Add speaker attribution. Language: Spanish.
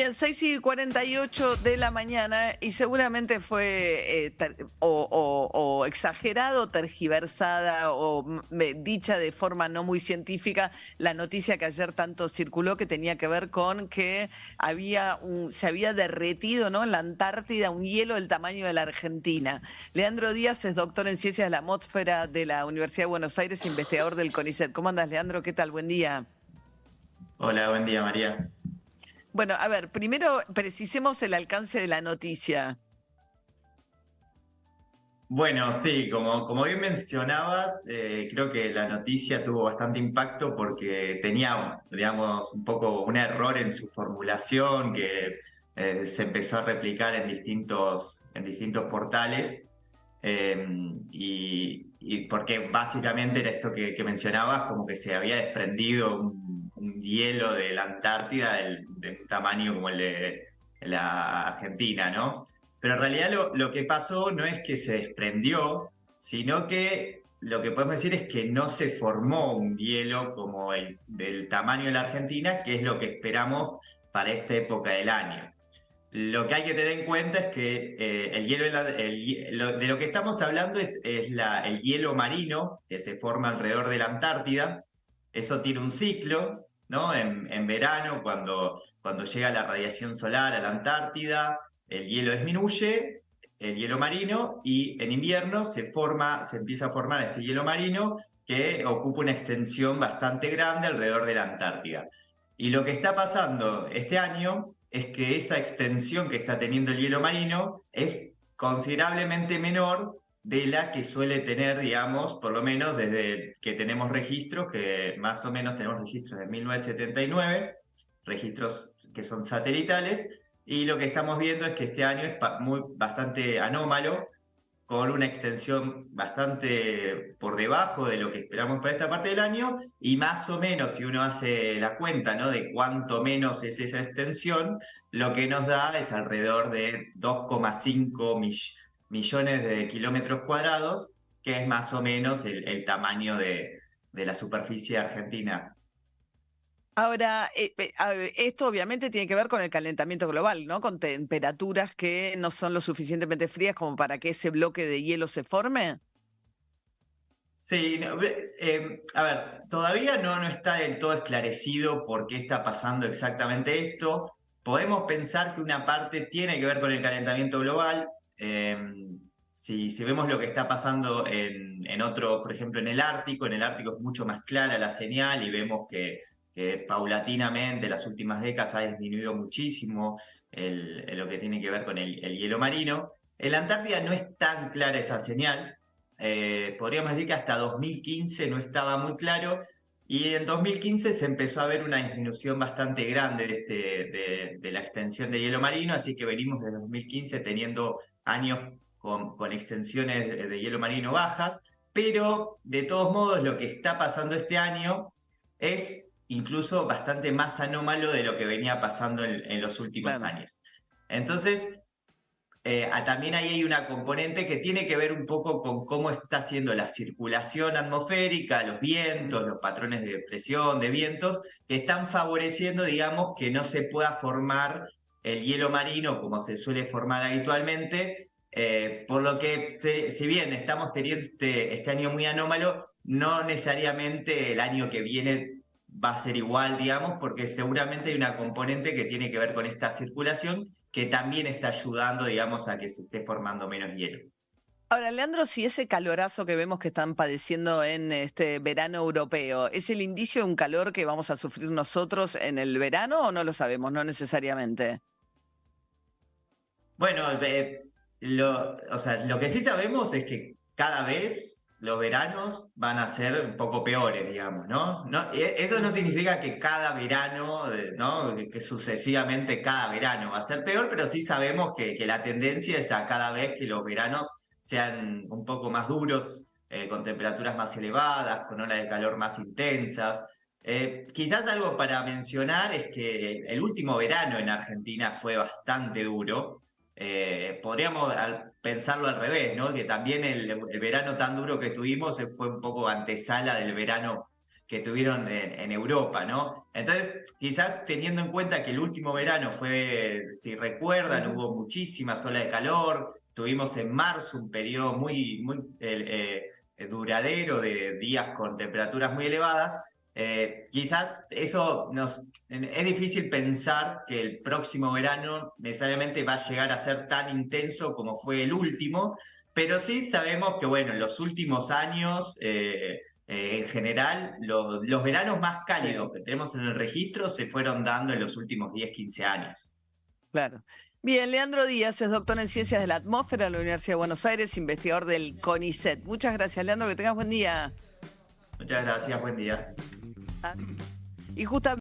Speaker 1: Bien, 6:48 de la mañana y seguramente fue o exagerado, tergiversada o dicha de forma no muy científica la noticia que ayer tanto circuló que tenía que ver con que se había derretido, ¿no?, en la Antártida un hielo del tamaño de la Argentina. Leandro Díaz es doctor en Ciencias de la Atmósfera de la Universidad de Buenos Aires, investigador del CONICET. ¿Cómo andas, Leandro? ¿Qué tal? Buen día.
Speaker 2: Hola, buen día, María.
Speaker 1: Bueno, a ver, primero precisemos el alcance de la noticia.
Speaker 2: Bueno, sí, como bien mencionabas, creo que la noticia tuvo bastante impacto porque tenía, digamos, un poco un error en su formulación que se empezó a replicar en distintos portales. eh, y porque básicamente era esto que mencionabas, como que se había desprendido un hielo de la Antártida de un tamaño como el de la Argentina, ¿no? Pero en realidad lo que pasó no es que se desprendió, sino que lo que podemos decir es que no se formó un hielo como el del tamaño de la Argentina, que es lo que esperamos para esta época del año. Lo que hay que tener en cuenta es que el hielo, de lo que estamos hablando es el hielo marino que se forma alrededor de la Antártida. Eso tiene un ciclo, ¿no? En verano, cuando llega la radiación solar a la Antártida, el hielo disminuye, el hielo marino, y en invierno se empieza a formar este hielo marino que ocupa una extensión bastante grande alrededor de la Antártida. Y lo que está pasando este año es que esa extensión que está teniendo el hielo marino es considerablemente menor de la que suele tener, digamos, por lo menos desde que tenemos registros, que más o menos tenemos registros de 1979, registros que son satelitales, y lo que estamos viendo es que este año es bastante anómalo, con una extensión bastante por debajo de lo que esperamos para esta parte del año, y más o menos, si uno hace la cuenta, ¿no?, de cuánto menos es esa extensión, lo que nos da es alrededor de 2,5 millones de kilómetros cuadrados, que es más o menos el tamaño de la superficie argentina.
Speaker 1: Ahora, esto obviamente tiene que ver con el calentamiento global, ¿no? Con temperaturas que no son lo suficientemente frías como para que ese bloque de hielo se forme.
Speaker 2: Sí, no, a ver, todavía no está del todo esclarecido por qué está pasando exactamente esto. Podemos pensar que una parte tiene que ver con el calentamiento global. eh, si vemos lo que está pasando en otro, por ejemplo, en el Ártico es mucho más clara la señal y vemos que paulatinamente en las últimas décadas ha disminuido muchísimo lo que tiene que ver con el hielo marino. En la Antártida no es tan clara esa señal. Podríamos decir que hasta 2015 no estaba muy claro, y en 2015 se empezó a ver una disminución bastante grande de la extensión de hielo marino, así que venimos desde 2015 teniendo años con extensiones de hielo marino bajas, pero de todos modos lo que está pasando este año es incluso bastante más anómalo de lo que venía pasando en los últimos
Speaker 1: Claro.
Speaker 2: años. Entonces, también ahí hay una componente que tiene que ver un poco con cómo está haciendo la circulación atmosférica, los vientos, los patrones de presión, de vientos, que están favoreciendo, digamos, que no se pueda formar el hielo marino como se suele formar habitualmente, por lo que, si bien estamos teniendo este año muy anómalo, no necesariamente el año que viene va a ser igual, digamos, porque seguramente hay una componente que tiene que ver con esta circulación que también está ayudando, digamos, a que se esté formando menos hielo.
Speaker 1: Ahora, Leandro, si ese calorazo que vemos que están padeciendo en este verano europeo, ¿es el indicio de un calor que vamos a sufrir nosotros en el verano o no lo sabemos? No necesariamente.
Speaker 2: Bueno, o sea, lo que sí sabemos es que cada vez los veranos van a ser un poco peores, digamos, ¿no? Eso no significa que cada verano, ¿no? Que sucesivamente cada verano va a ser peor, pero sí sabemos que la tendencia es a cada vez que los veranos sean un poco más duros, con temperaturas más elevadas, con olas de calor más intensas. Quizás algo para mencionar es que el último verano en Argentina fue bastante duro. Podríamos pensarlo al revés, ¿no? Que también el verano tan duro que tuvimos fue un poco antesala del verano que tuvieron en Europa, ¿no? Entonces, quizás teniendo en cuenta que el último verano fue, si recuerdan, hubo muchísimas olas de calor, tuvimos en marzo un periodo muy duradero de días con temperaturas muy elevadas. Quizás eso es difícil pensar que el próximo verano necesariamente va a llegar a ser tan intenso como fue el último, pero sí sabemos que, bueno, en los últimos años, en general, los veranos más cálidos que tenemos en el registro se fueron dando en los últimos 10, 15 años.
Speaker 1: Claro. Bien, Leandro Díaz es doctor en Ciencias de la Atmósfera de la Universidad de Buenos Aires, investigador del CONICET. Muchas gracias, Leandro, que tengas buen día.
Speaker 2: Muchas gracias, buen día.
Speaker 1: Y justamente